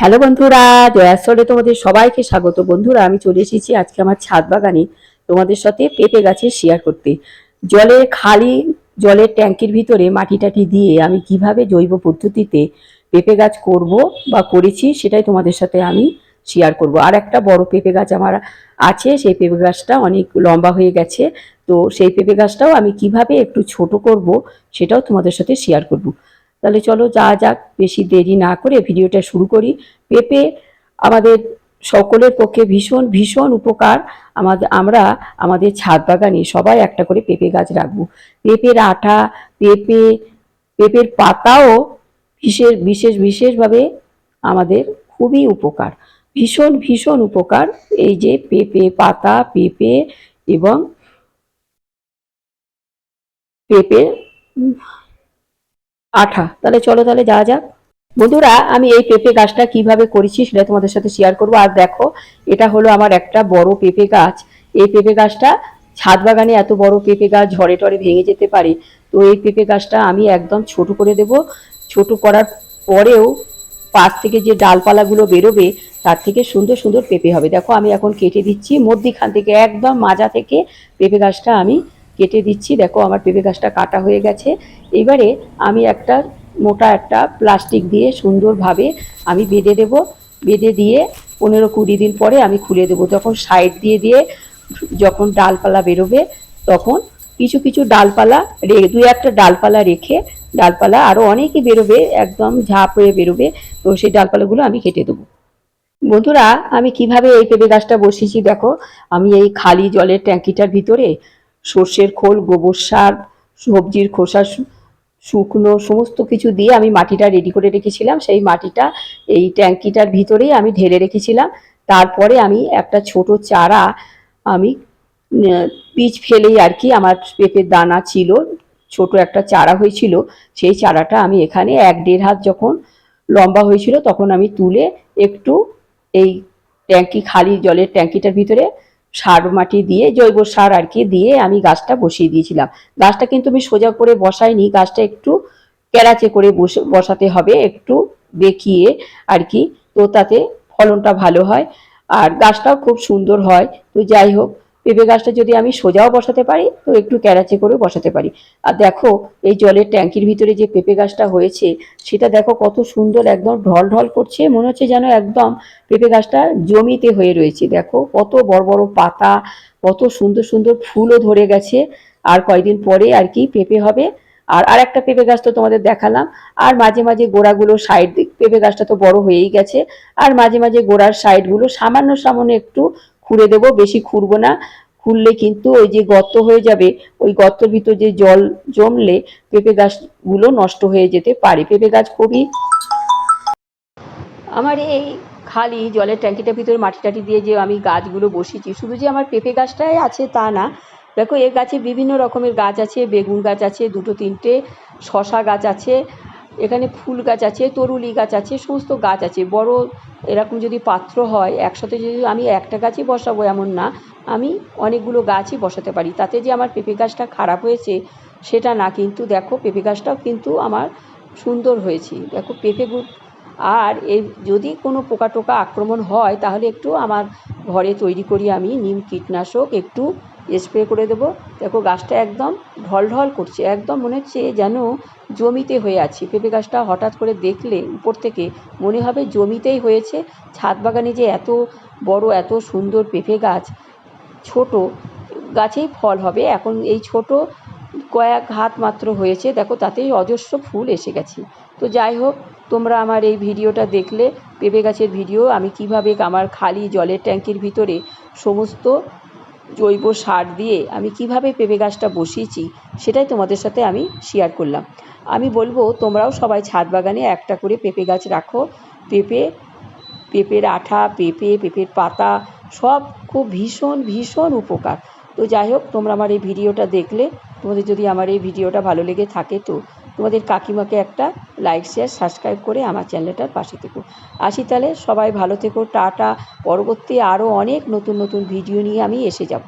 Hello বন্ধুরা, জয়াসরে তোমাদের সবাইকে স্বাগত। বন্ধুরা, আমি চলে এসেছি আজকে আমার ছাদ বাগানে তোমাদের সাথে পেঁপে গাছের শেয়ার করতে। জলের ট্যাঙ্কির ভিতরে মাটি টাটি দিয়ে আমি কিভাবে জৈব পদ্ধতিতে পেঁপে গাছ করব বা করেছি সেটাই তোমাদের সাথে আমি শেয়ার করব। আর একটা বড় পেঁপে গাছ আমার আছে, সেই পেঁপে গাছটা অনেক লম্বা হয়ে গেছে। তো সেই পেঁপে গাছটাও আমি কিভাবে একটু ছোট করব সেটাও তোমাদের সাথে শেয়ার করব। তাহলে চলো যাক, বেশি দেরি না করে ভিডিওটা শুরু করি। পেঁপে আমাদের সকলের পক্ষে ভীষণ ভীষণ উপকার। আমরা আমাদের ছাদ বাগানে সবাই একটা করে পেঁপে গাছ রাখবো। পেঁপের আঠা, পেঁপের পাতাও বিশেষভাবে আমাদের খুবই উপকার, ভীষণ ভীষণ উপকার। এই যে পেঁপে পাতা, পেঁপে এবং পেঁপে আঠা। তাহলে চলো যাক বন্ধুরা। আমি এই পেঁপে গাছটা কিভাবে করেছি সেটা তোমাদের সাথে শেয়ার করবো। আর দেখো, এটা হলো আমার একটা বড় পেঁপে গাছ। এই পেঁপে গাছটা, ছাদ বাগানে এত বড় পেঁপে গাছ ঝড়ে টরে ভেঙে যেতে পারে। তো এই পেঁপে গাছটা আমি একদম ছোট করে দেব। ছোট করার পরেও পাশ থেকে যে ডালপালাগুলো বেরোবে তার থেকে সুন্দর সুন্দর পেঁপে হবে। দেখো, আমি এখন কেটে দিচ্ছি মধ্যিখান থেকে, একদম মাজা থেকে পেঁপে গাছটা আমি কেটে দিচ্ছি। দেখো, আমার পেঁপে গাছটা কাটা হয়ে গেছে। এবারে আমি মোটা একটা প্লাস্টিক দিয়ে সুন্দরভাবে আমি বেঁধে দেব। বেঁধে দিয়ে 15-20 দিন পরে আমি খুলে দেবো। যখন সাইড দিয়ে যখন ডালপালা বেরোবে তখন কিছু কিছু ডালপালা দু একটা ডালপালা রেখে, ডালপালা আরও অনেকই বেরোবে, একদম ঝাঁপ হয়ে বেরোবে। তো সেই ডালপালাগুলো আমি কেটে দেবো। বন্ধুরা, আমি কিভাবে এই পেঁপে গাছটা বসিয়েছি দেখো। আমি এই খালি জলের ট্যাঙ্কিটার ভিতরে সর্ষের খোল, গোবর সার, সবজির খোসা শুকনো সমস্ত কিছু দিয়ে আমি মাটিটা রেডি করে রেখেছিলাম। সেই মাটিটা এই ট্যাঙ্কিটার ভিতরেই আমি ঢেলে রেখেছিলাম। তারপরে আমি একটা ছোট চারা, আমি বীজ ফেলেই আর কি, আমার পেঁপের দানা ছিল, ছোট একটা চারা হয়েছিল। সেই চারাটা আমি এখানে 1-1.5 হাত যখন লম্বা হয়েছিল তখন আমি তুলে একটু এই খালি জলের ট্যাঙ্কিটার ভিতরে সার মাটি দিয়ে, জৈব সার আর কি দিয়ে আমি গাছটা বসিয়ে দিয়েছিলাম। গাছটা কিন্তু আমি সোজা করে বসাইনি, গাছটা একটু ক্যারাচে করে বসাতে হবে, একটু বেঁকিয়ে আর কি। তো তাতে ফলনটা ভালো হয় আর গাছটাও খুব সুন্দর হয়। তো যাই হোক, পেঁপে গাছটা যদি আমি সোজাও বসাতে পারি তো একটু ক্যারাচে করে বসাতে পারি। আর দেখো, এই জলের ট্যাঙ্কির ভিতরে যে পেঁপে গাছটা হয়েছে সেটা দেখো কত সুন্দর, একদম ঢল ঢল করছে, মনে হচ্ছে যেন একদম পেঁপে গাছটা জমিতে হয়ে রয়েছে। দেখো কত বড় বড় পাতা, কত সুন্দর সুন্দর ফুলও ধরে গেছে। আর কয়েকদিন পরে আর কি পেঁপে হবে। আর একটা পেঁপে গাছ তো তোমাদের দেখালাম। আর মাঝে মাঝে গোড়াগুলো সাইড, পেঁপে গাছটা তো বড় হয়েই গেছে, আর মাঝে মাঝে গোড়ার সাইডগুলো সামান্য সামান্য একটু খুঁড়ে দেবো, বেশি খুঁড়বো না। খুললে কিন্তু ওই যে গর্ত হয়ে যাবে, ওই গর্তের ভিতর যে জল জমলে পেঁপে গাছগুলো নষ্ট হয়ে যেতে পারে। পেঁপে গাছ খুবই, আমার এই খালি জলের ট্যাঙ্কিটার ভিতরে মাটি টাটি দিয়ে যে আমি গাছগুলো বসিয়েছি, শুধু যে আমার পেঁপে গাছটাই আছে তা না। দেখো, এর গাছে বিভিন্ন রকমের গাছ আছে, বেগুন গাছ আছে, 2-3টে শশা গাছ আছে, এখানে ফুল গাছ আছে, তরুলি গাছ আছে, সমস্ত গাছ আছে। বড় এরকম যদি পাত্র হয়, একসাথে যদি আমি একটা গাছই বসাবো এমন না, আমি অনেকগুলো গাছই বসাতে পারি। তাতে যে আমার পেঁপে গাছটা খারাপ হয়েছে সেটা না, কিন্তু দেখো পেঁপে গাছটাও কিন্তু আমার সুন্দর হয়েছে। দেখো পেঁপেগুলো। আর এই যদি কোনো পোকা টোকা আক্রমণ হয় তাহলে একটু আমার ঘরে তৈরি করি আমি নিম কীটনাশক, একটু স্প্রে করে দেবো। দেখো গাছটা একদম ঢলঢল করছে, একদম মনে হচ্ছে যেন জমিতে হয়ে আছি। পেঁপে গাছটা হঠাৎ করে দেখলে উপর থেকে মনে হবে জমিতেই হয়েছে। ছাদ বাগানে যে এত বড় এত সুন্দর পেঁপে গাছ, ছোট গাছেই ফল হবে। এখন এই ছোট কয়েক হাত মাত্র হয়েছে, দেখো তাতেই অজস্র ফুল এসে গেছে। তো যাই হোক, তোমরা আমার এই ভিডিওটা দেখলে, পেঁপে গাছের ভিডিও, আমি কিভাবে আমার খালি জলের ট্যাঙ্কির ভিতরে সমস্ত জৈব সার দিয়ে আমি কিভাবে পেঁপে গাছটা বসিয়েছি সেটাই তোমাদের সাথে আমি শেয়ার করলাম। আমি বলবো তোমরাও সবাই ছাদ বাগানে একটা করে পেঁপে গাছ রাখো। পেঁপের আঠা, পেঁপের পাতা সব খুব ভীষণ ভীষণ উপকার। তো যাই হোক, তোমরা আমার এই ভিডিওটা দেখলে, তোমাদের যদি আমার এই ভিডিওটা ভালো লেগে থাকে তো তোমাদের কাকিমাকে একটা লাইক শেয়ার সাবস্ক্রাইব করে আমার চ্যানেলটার পাশে থেকো। আসি তাহলে, সবাই ভালো থেকো, টাটা। পরবর্তী আরও অনেক নতুন নতুন ভিডিও নিয়ে আমি এসে যাব।